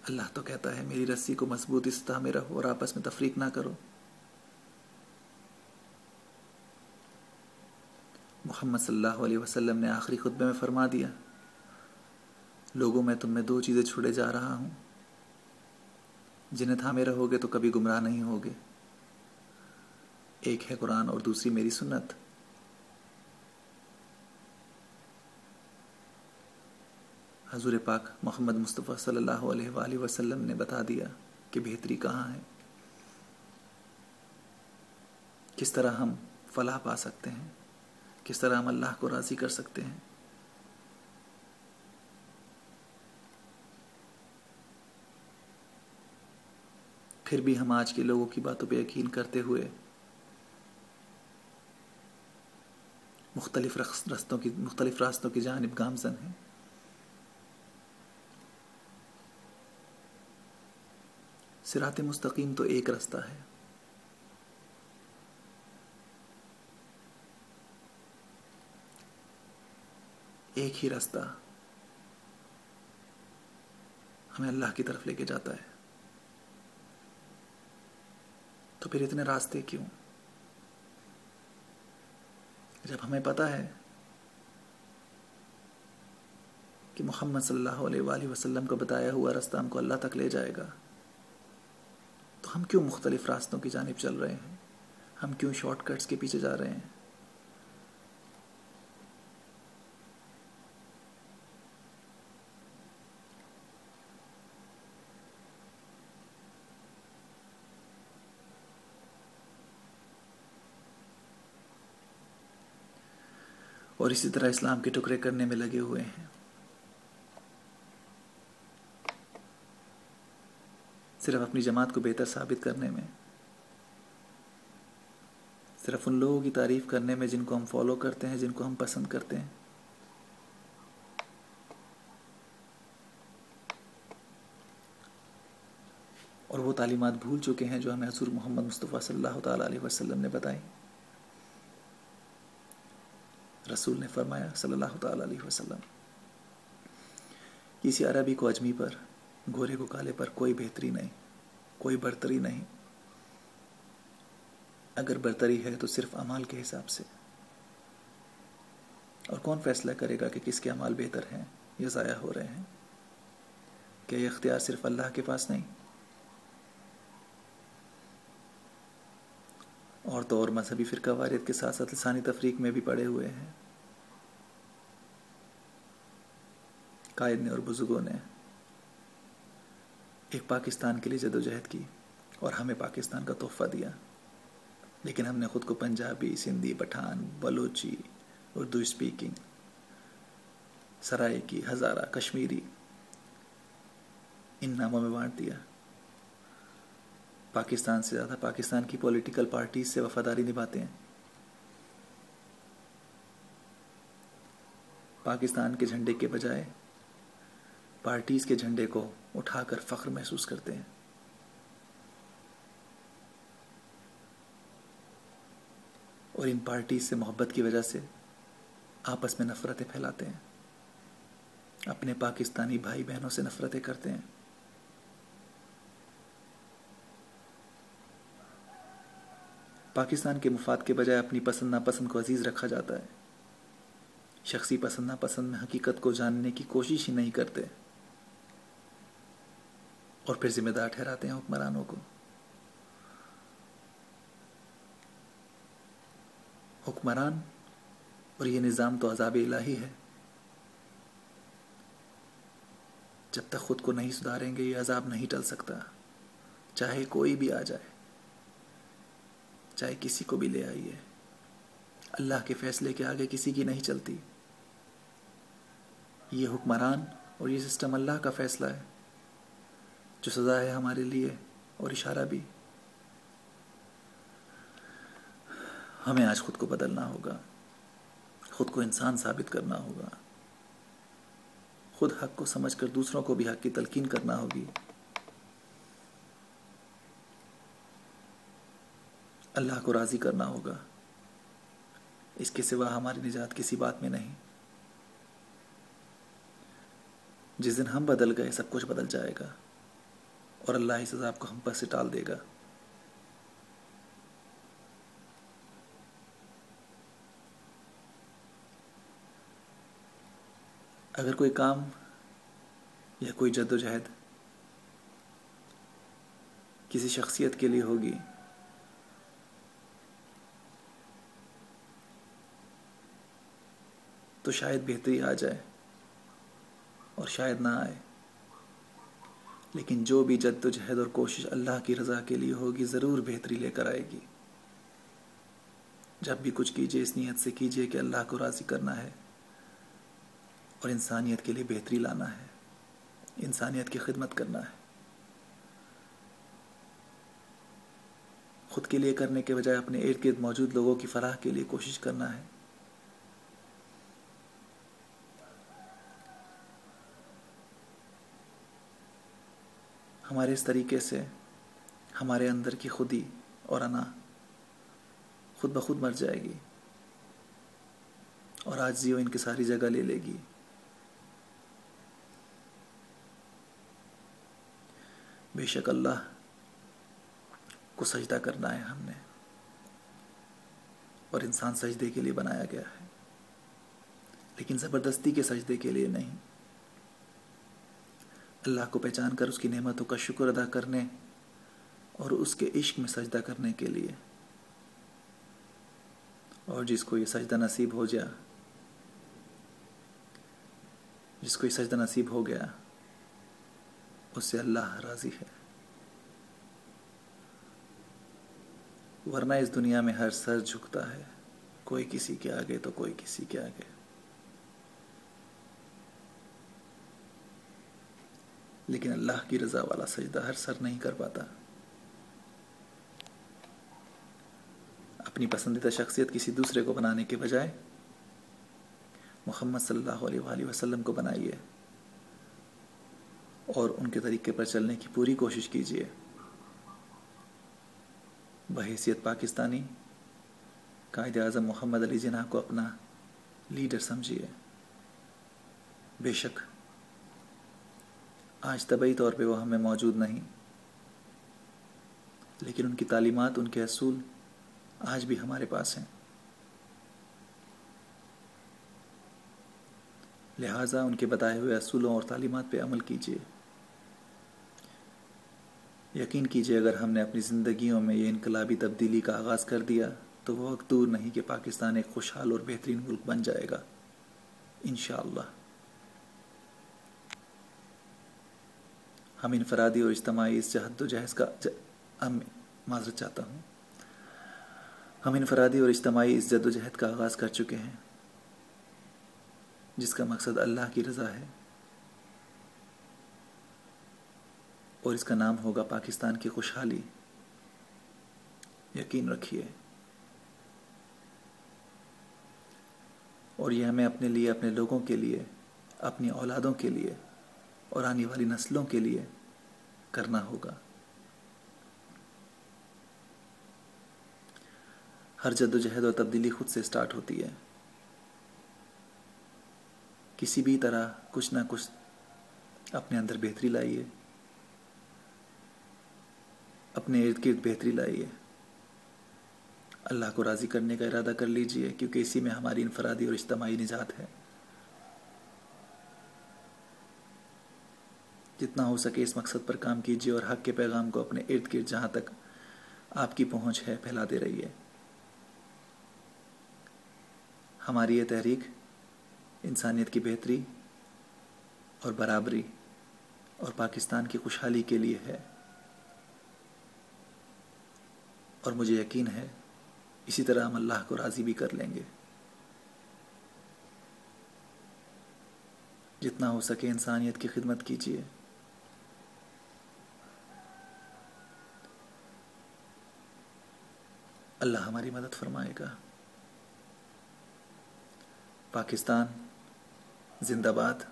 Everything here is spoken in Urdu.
اللہ تو کہتا ہے میری رسی کو مضبوط استحکام میں رہو اور آپس میں تفریق نہ کرو. محمد صلی اللہ علیہ وسلم نے آخری خطبے میں فرما دیا، لوگوں میں تم میں 2 چیزیں چھوڑے جا رہا ہوں، جنہیں تھامے رہو گے تو کبھی گمراہ نہیں ہوگے. ایک ہے قرآن اور دوسری میری سنت. حضور پاک محمد مصطفیٰ صلی اللہ علیہ وآلہ وسلم نے بتا دیا کہ بہتری کہاں ہے، کس طرح ہم فلاح پا سکتے ہیں، کس طرح ہم اللہ کو راضی کر سکتے ہیں. پھر بھی ہم آج کے لوگوں کی باتوں پہ یقین کرتے ہوئے مختلف راستوں کی جانب گامزن ہیں. صراط مستقیم تو ایک رستہ ہے، ایک ہی رستہ ہمیں اللہ کی طرف لے کے جاتا ہے. تو پھر اتنے راستے کیوں؟ جب ہمیں پتہ ہے کہ محمد صلی اللہ علیہ وآلہ وسلم کا بتایا ہوا راستہ ہم کو اللہ تک لے جائے گا، تو ہم کیوں مختلف راستوں کی جانب چل رہے ہیں؟ ہم کیوں شارٹ کٹس کے پیچھے جا رہے ہیں؟ اور اسی طرح اسلام کے ٹکڑے کرنے میں لگے ہوئے ہیں. صرف اپنی جماعت کو بہتر ثابت کرنے میں، صرف ان لوگوں کی تعریف کرنے میں جن کو ہم فالو کرتے ہیں، جن کو ہم پسند کرتے ہیں. اور وہ تعلیمات بھول چکے ہیں جو ہمیں حضور محمد مصطفیٰ صلی اللہ تعالیٰ علیہ وسلم نے بتائی. رسول نے فرمایا صلی اللہ تعالیٰ علیہ وسلم، کسی عربی کو اجمی پر، گورے کو کالے پر کوئی بہتری نہیں، کوئی برتری نہیں. اگر برتری ہے تو صرف اعمال کے حساب سے. اور کون فیصلہ کرے گا کہ کس کے اعمال بہتر ہیں یا ضائع ہو رہے ہیں؟ کیا یہ اختیار صرف اللہ کے پاس نہیں؟ اور تو اور مذہبی فرقہ واریت کے ساتھ ساتھ لسانی تفریق میں بھی پڑے ہوئے ہیں. قائد نے اور بزرگوں نے ایک پاکستان کے لیے جدوجہد کی اور ہمیں پاکستان کا تحفہ دیا، لیکن ہم نے خود کو پنجابی، سندھی، پٹھان، بلوچی، اردو اسپیکنگ، سرائیکی، ہزارہ، کشمیری ان ناموں میں بانٹ دیا. پاکستان سے زیادہ پاکستان کی پولیٹیکل پارٹیز سے وفاداری نبھاتے ہیں. پاکستان کے جھنڈے کے بجائے پارٹیز کے جھنڈے کو اٹھا کر فخر محسوس کرتے ہیں. اور ان پارٹیز سے محبت کی وجہ سے آپس میں نفرتیں پھیلاتے ہیں، اپنے پاکستانی بھائی بہنوں سے نفرتیں کرتے ہیں. پاکستان کے مفاد کے بجائے اپنی پسند ناپسند کو عزیز رکھا جاتا ہے. شخصی پسند ناپسند میں حقیقت کو جاننے کی کوشش ہی نہیں کرتے، اور پھر ذمہ دار ٹھہراتے ہیں حکمرانوں کو. حکمران اور یہ نظام تو عذاب الہی ہے. جب تک خود کو نہیں سدھاریں گے یہ عذاب نہیں ٹل سکتا، چاہے کوئی بھی آ جائے، چاہے کسی کو بھی لے آئیے. اللہ کے فیصلے کے آگے کسی کی نہیں چلتی. یہ حکمران اور یہ سسٹم اللہ کا فیصلہ ہے جو سزا ہے ہمارے لیے اور اشارہ بھی. ہمیں آج خود کو بدلنا ہوگا، خود کو انسان ثابت کرنا ہوگا، خود حق کو سمجھ کر دوسروں کو بھی حق کی تلقین کرنا ہوگی. اللہ کو راضی کرنا ہوگا. اس کے سوا ہماری نجات کسی بات میں نہیں. جس دن ہم بدل گئے سب کچھ بدل جائے گا. اور اللہ اس عذاب کو ہم پر سے ٹال دے گا۔ اگر کوئی کام یا کوئی جد و جہد کسی شخصیت کے لیے ہوگی تو شاید بہتری آ جائے اور شاید نہ آئے، لیکن جو بھی جد و جہد اور کوشش اللہ کی رضا کے لیے ہوگی ضرور بہتری لے کر آئے گی۔ جب بھی کچھ کیجیے اس نیت سے کیجیے کہ اللہ کو راضی کرنا ہے اور انسانیت کے لیے بہتری لانا ہے، انسانیت کی خدمت کرنا ہے۔ خود کے لیے کرنے کے بجائے اپنے ارد گرد موجود لوگوں کی فلاح کے لیے کوشش کرنا ہے۔ ہمارے اس طریقے سے ہمارے اندر کی خودی اور انا خود بخود مر جائے گی اور عاجزی و انکساری جگہ لے لے گی۔ بے شک اللہ کو سجدہ کرنا ہے ہم نے، اور انسان سجدے کے لیے بنایا گیا ہے، لیکن زبردستی کے سجدے کے لیے نہیں۔ اللہ کو پہچان کر اس کی نعمتوں کا شکر ادا کرنے اور اس کے عشق میں سجدہ کرنے کے لیے۔ اور جس کو یہ سجدہ نصیب ہو گیا، جس کو یہ سجدہ نصیب ہو گیا، اس سے اللہ راضی ہے۔ ورنہ اس دنیا میں ہر سر جھکتا ہے، کوئی کسی کے آگے تو کوئی کسی کے آگے، لیکن اللہ کی رضا والا سجدہ ہر سر نہیں کر پاتا۔ اپنی پسندیدہ شخصیت کسی دوسرے کو بنانے کے بجائے محمد صلی اللہ علیہ وآلہ وسلم کو بنائیے اور ان کے طریقے پر چلنے کی پوری کوشش کیجیے۔ بحیثیت پاکستانی قائد اعظم محمد علی جناح کو اپنا لیڈر سمجھیے۔ بے شک آج طبعی طور پہ وہ ہمیں موجود نہیں، لیکن ان کی تعلیمات، ان کے اصول آج بھی ہمارے پاس ہیں۔ لہٰذا ان کے بتائے ہوئے اصولوں اور تعلیمات پہ عمل کیجیے۔ یقین کیجیے اگر ہم نے اپنی زندگیوں میں یہ انقلابی تبدیلی کا آغاز کر دیا تو وہ وقت دور نہیں کہ پاکستان ایک خوشحال اور بہترین ملک بن جائے گا، انشاءاللہ۔ ہم انفرادی اور اجتماعی اس جہد و جہد کا معذرت چاہتا ہوں ہم انفرادی اور اجتماعی اس جد و جہد کا آغاز کر چکے ہیں، جس کا مقصد اللہ کی رضا ہے، اور اس کا نام ہوگا پاکستان کی خوشحالی۔ یقین رکھیے، اور یہ ہمیں اپنے لیے، اپنے لوگوں کے لیے، اپنی اولادوں کے لیے اور آنے والی نسلوں کے لیے کرنا ہوگا۔ ہر جد و جہد اور تبدیلی خود سے سٹارٹ ہوتی ہے۔ کسی بھی طرح کچھ نہ کچھ اپنے اندر بہتری لائیے، اپنے ارد گرد بہتری لائیے، اللہ کو راضی کرنے کا ارادہ کر لیجئے، کیونکہ اسی میں ہماری انفرادی اور اجتماعی نجات ہے۔ جتنا ہو سکے اس مقصد پر کام کیجیے اور حق کے پیغام کو اپنے ارد گرد جہاں تک آپ کی پہنچ ہے پھیلاتے رہیے۔ ہماری یہ تحریک انسانیت کی بہتری اور برابری اور پاکستان کی خوشحالی کے لیے ہے، اور مجھے یقین ہے اسی طرح ہم اللہ کو راضی بھی کر لیں گے۔ جتنا ہو سکے انسانیت کی خدمت کیجیے۔ اللہ ہماری مدد فرمائے گا۔ پاکستان زندہ باد۔